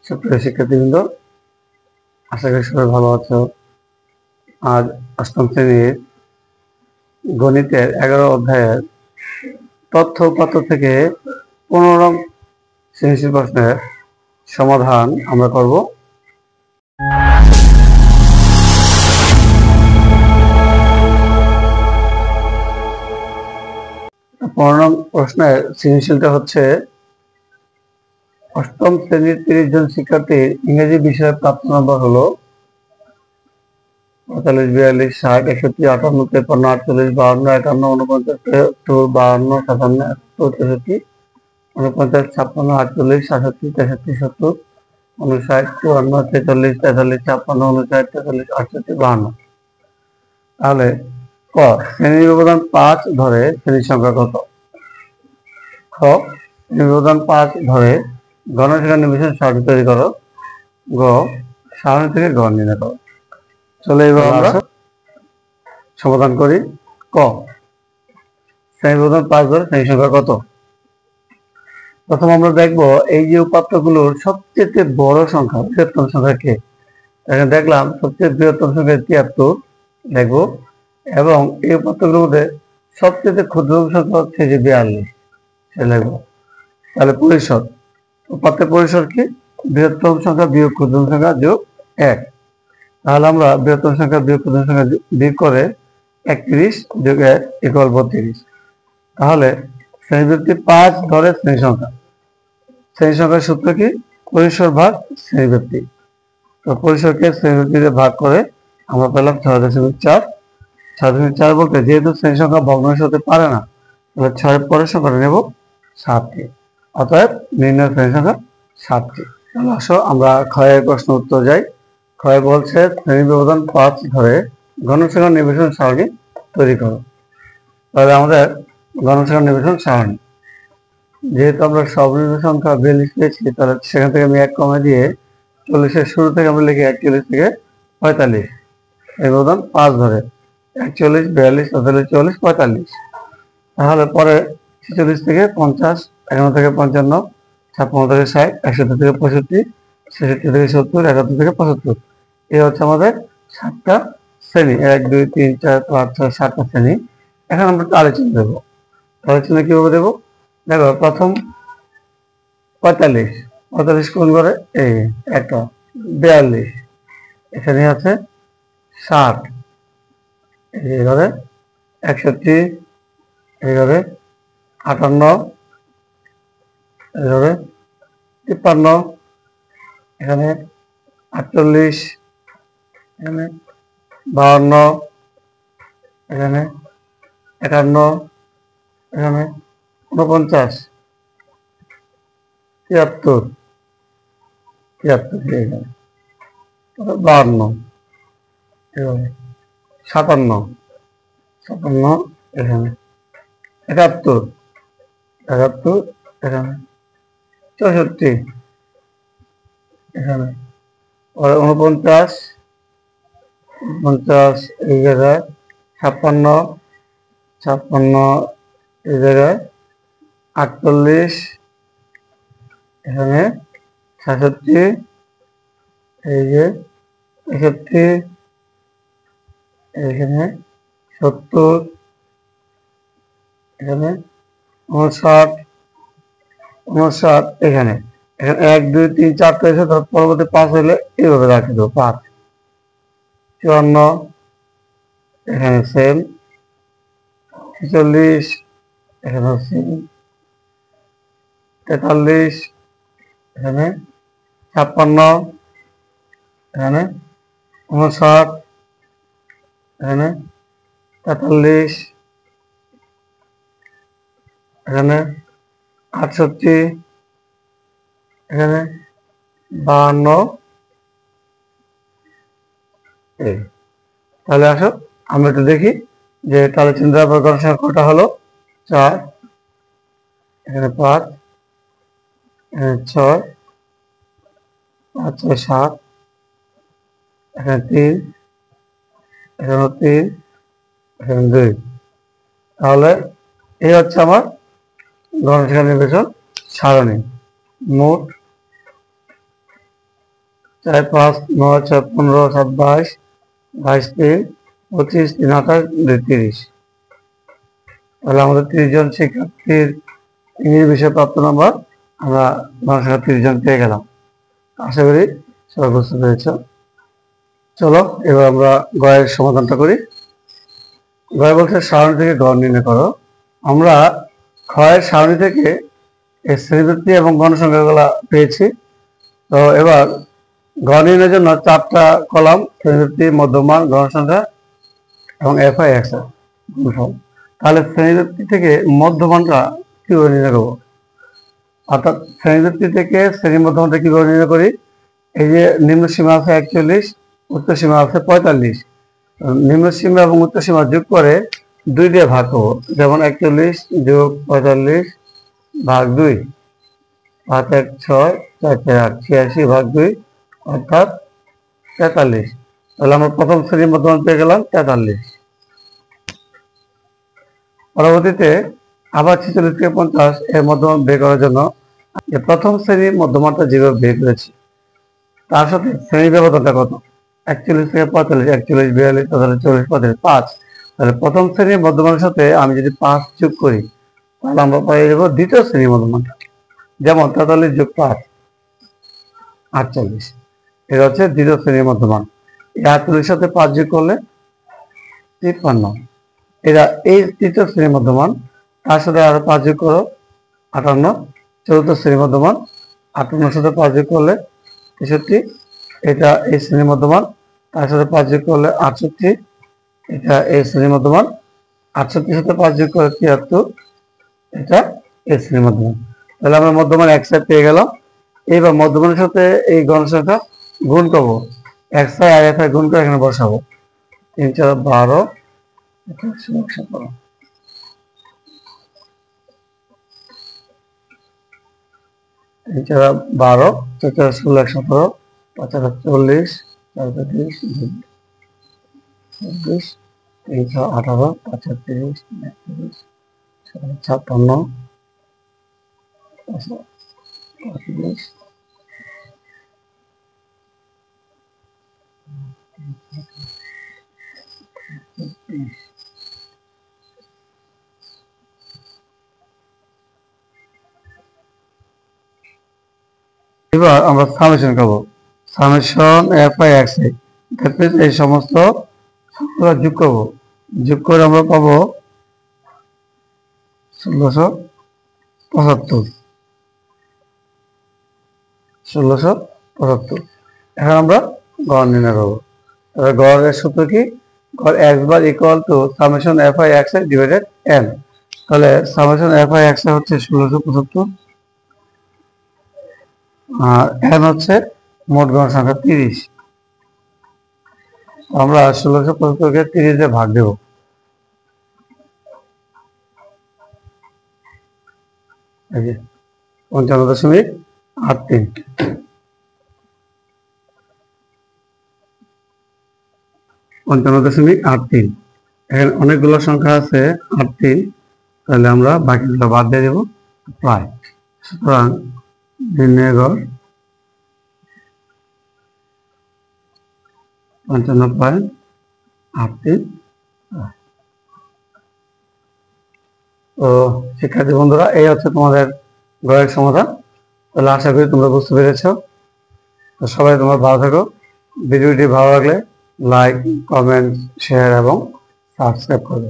সুপ্রিয় শিক্ষার্থীবৃন্দ, আশা করি সবাই ভালো আছো। আজ অষ্টম শ্রেণীর গণিতের 11 অধ্যায়ের তথ্য উপাত্ত থেকে 15 সৃজনশীল প্রশ্নের সমাধান আমরা করব। প্রশ্নের সৃজনশীলটা হচ্ছে, অষ্টম শ্রেণীর 30 জন শিক্ষার্থীর ইংরেজি বিষয়ে প্রাপ্ত নম্বর হলো 45, 42, 60, 61, 58, 53, 48, 52, 51, 52, 57, 63, 49, 56, 48, 67, 63, 70, 59, 54, 46, 43, 56, 59, 43, 68, 52। তাহলে ক, শ্রেণী ব্যবধান 5 ধরে শ্রেণীর সংখ্যা কত? খ, শ্রেণী ব্যবধান 5 ধরে গণসংখ্যা নির্বিশেষে সারণী তৈরি করো। গ, সারণী থেকে গড় নির্ণয় করো। চলে এবার আমরা সমাধান করি। ক, শ্রেণী ব্যবধান 5 ধরে শ্রেণী সংখ্যা কত? প্রথম আমরা দেখব এই যে উপাত্তগুলোর সবচেয়ে বড় সংখ্যা, বৃহত্তম সংখ্যা কে। এখানে দেখলাম সবচেয়ে বৃহত্তম সংখ্যা 73 দেখব, এবং এই উপাত্তগুলোর মধ্যে সবচেয়ে ক্ষুদ্রতম সংখ্যা হচ্ছে যে 42 সে লিখব। তাহলে পরিসর, উপাত্তের পরিসর কি? বৃহত্তম সংখ্যা বিয়োগ ক্ষুদ্রতম সংখ্যা যোগ 1। তাহলে আমরা বৃহত্তম সংখ্যা বিয়োগ ক্ষুদ্রতম সংখ্যা বিয়োগ করে 31 যোগ 1 ইকুয়াল 32। তাহলে শ্রেণীবৃত্তি 5 ধরে শ্রেণী সংখ্যা। শ্রেণী সংখ্যার সূত্র কি? পরিসর ভাগ শ্রেণীবৃত্তি। তো পরিসরকে শ্রেণীবৃত্তিতে ভাগ করে আমরা পেলাম 6.4। 6.4 বলতে যেহেতু শ্রেণী সংখ্যা ভগ্নাংশ হতে পারে না, তাহলে 6 পরের সংখ্যাটা নেব 7টি। অতএব নির্ণয় শ্রেণী সংখ্যা 7টি। তাহলে আসো আমরা ক্ষয়ের প্রশ্ন উত্তর যাই। ক্ষয় বলছে শ্রেণী ব্যবধান 5 ধরে গণসংখ্যা নির্বিশেষে সারণী তৈরি করো। তাহলে আমাদের গণসংখ্যা নির্বিশেষে সারণী, যেহেতু আমরা সর্বনিম্ন সংখ্যা 42 পেয়েছি, তাহলে সেখান থেকে আমি 1 কমে দিয়ে 40-এর শুরু থেকে আমরা লিখি 41 থেকে 45। এই ব্যবধান 5 ধরে 41, 42, 43, 44, 45। তাহলে পরে 46 থেকে 50, 51 থেকে 55, 56 থেকে 60, 61 থেকে 65, 66 থেকে 70, 71 থেকে 75। এই হচ্ছে আমাদের 7টা শ্রেণী। 1, 2, 3, 4, 5, 6, 7টা শ্রেণী। এখন আমরা তালে চিহ্ন দেবো। তালে চিহ্ন কিভাবে দেবো? দেখো, প্রথম 45 কোণ করে এই একটা 42, এখানে আছে 60, এইভাবে 61, এইভাবে 58, এইভাবে 53, এখানে 48, এখানে 52, এখানে 51, এখানে 49, 73, এখানে 52, এভাবে 57, এখানে 71, এখানে 64, এখানে 49, এই জায়গায় 56, এই জায়গায় 48, এখানে 66, এই যে 61, এখানে 70, এখানে 59, এখানে 1, 2, 3, 4 পেয়েছে, তার পরবর্তী 5 হলে এইভাবে রাখি দেবো 5। 54, এখানে সেম। 46, এখানে সেম। 43, এখানে 56, এখানে 59, এখানে 43, এখানে 68, এখানে 52। তাহলে আসো আমরা একটু দেখি যে তাহলে চিন্তা করে গণসংখ্যা কটা হলো। 4, এখানে 5, এখানে 6, 5, 6, 7, এখানে 3, এখানে 3, এখানে 2। তাহলে এই হচ্ছে আমার গণসংখ্যা নির্বাচন সারণী। মোট 4 5 9 6 15 7 22 22 3 25 3 28 2 30। তাহলে আমাদের 30 জন শিক্ষার্থীর ইংরেজি বিষয়ে প্রাপ্ত নাম্বার আমরা গণসংখ্যা 30 জন পেয়ে গেলাম। আশা করি সবাই বুঝতে পেরেছ। চলো এবার আমরা গয়ের সমাধানটা করি। গয় বলছে সারণী থেকে গড় নির্ণয় করো। আমরা ক্ষয়ের সারণী থেকে শ্রেণীবৃত্তি এবং গণসংখ্যাগুলো পেয়েছি। তো এবার গড় নির্ণয়ের জন্য 4টা কলাম, শ্রেণীবৃত্তি, মধ্যমান, গণসংখ্যা এবং FI/X গুণফল। তাহলে শ্রেণীবৃত্তি থেকে মধ্যমানটা কিভাবে নির্ণয় করবো? অর্থাৎ শ্রেণীবৃত্তি থেকে শ্রেণী মধ্যমানটা কিভাবে নির্ণয় করি? এই যে নিম্ন সীমা আছে 41, উচ্চ সীমা আছে 45। নিম্ন সীমা এবং উচ্চ সীমা যোগ করে 2 দিয়ে ভাগ করবো। যেমন 41 যোগ 45 ভাগ 2, 5 1 6 4 4 8, 86 ভাগ 2 অর্থাৎ 43। তাহলে আমরা প্রথম শ্রেণীর মধ্যমান পেয়ে গেলাম 43। পরবর্তীতে আবার 46 থেকে 50 এর মধ্যমান বের করার জন্য প্রথম শ্রেণীর মধ্যমানটা যেভাবে বের করেছি তার সাথে শ্রেণী ব্যবধানটা কত? 41 থেকে 45, 41 42 তাহলে 40 45 5। তাহলে প্রথম শ্রেণীর মধ্যমানের সাথে আমি যদি 5 যোগ করি তাহলে আমরা পেয়ে যাবো দ্বিতীয় শ্রেণীর মধ্যমানটা। যেমন 43 যোগ 5 48, এটা হচ্ছে দ্বিতীয় শ্রেণীর মধ্যমান। এই 48 সাথে 5 যোগ করলে 53। এটা এই তৃতীয় শ্রেণীর মধ্যমান। তার সাথে আরো 5 যোগ করো 58, চতুর্থ শ্রেণীর মধ্যমান। 58 সাথে 5 যোগ করলে 63, এটা এই শ্রেণীর মধ্যমান। তার সাথে 5 যোগ করলে 68, এটা এই শ্রেণীর মধ্যমান। 68 সাথে 5 যোগ করলে 73, এটা এই শ্রেণীর মধ্যমান। তাহলে আমরা মধ্যমান XI পেয়ে গেলাম। এইবার মধ্যমানের সাথে এই গণসংখ্যা গুণ করবো, XI আর FI গুণ করে এখানে বসাবো। 3 4 12, 117, 3 4 12, 4 4 16 117, 5 4 40, 4 4 30, 24, 3 6 18, 5 4 30, 39, 56, 35। এবার আমরা সামেশন করব। সামেশন FI/XI, এই সমস্ত সংখ্যা যোগ করব। যোগ করে আমরা পাবো 1675। 1675। এখন আমরা গড় নির্ণয় করবো। তাহলে গড়ের সূত্র কি? গড় x bar equal to summation FI/XI divided n। তাহলে সামেশন FI/XI হচ্ছে 1675 আর n হচ্ছে মোট গণসংখ্যা 30। আমরা 1675কে 30 দিয়ে ভাগ দেব। এই যে 55.83। 55.83। এখানে অনেকগুলো সংখ্যা আছে 83, তাহলে আমরা বাকিগুলো বাদ দিয়ে দেব প্রায়। সুতরাং নির্ণয় গড় 55.83। তো শিক্ষার্থী বন্ধুরা, এই হচ্ছে তোমাদের গড়ের সমাধান। তাহলে আশা করি তোমরা বুঝতে পেরেছ। তো সবাই তোমরা ভালো থাকো। ভিডিওটি ভালো লাগলে লাইক, কমেন্ট, শেয়ার এবং সাবস্ক্রাইব করবে।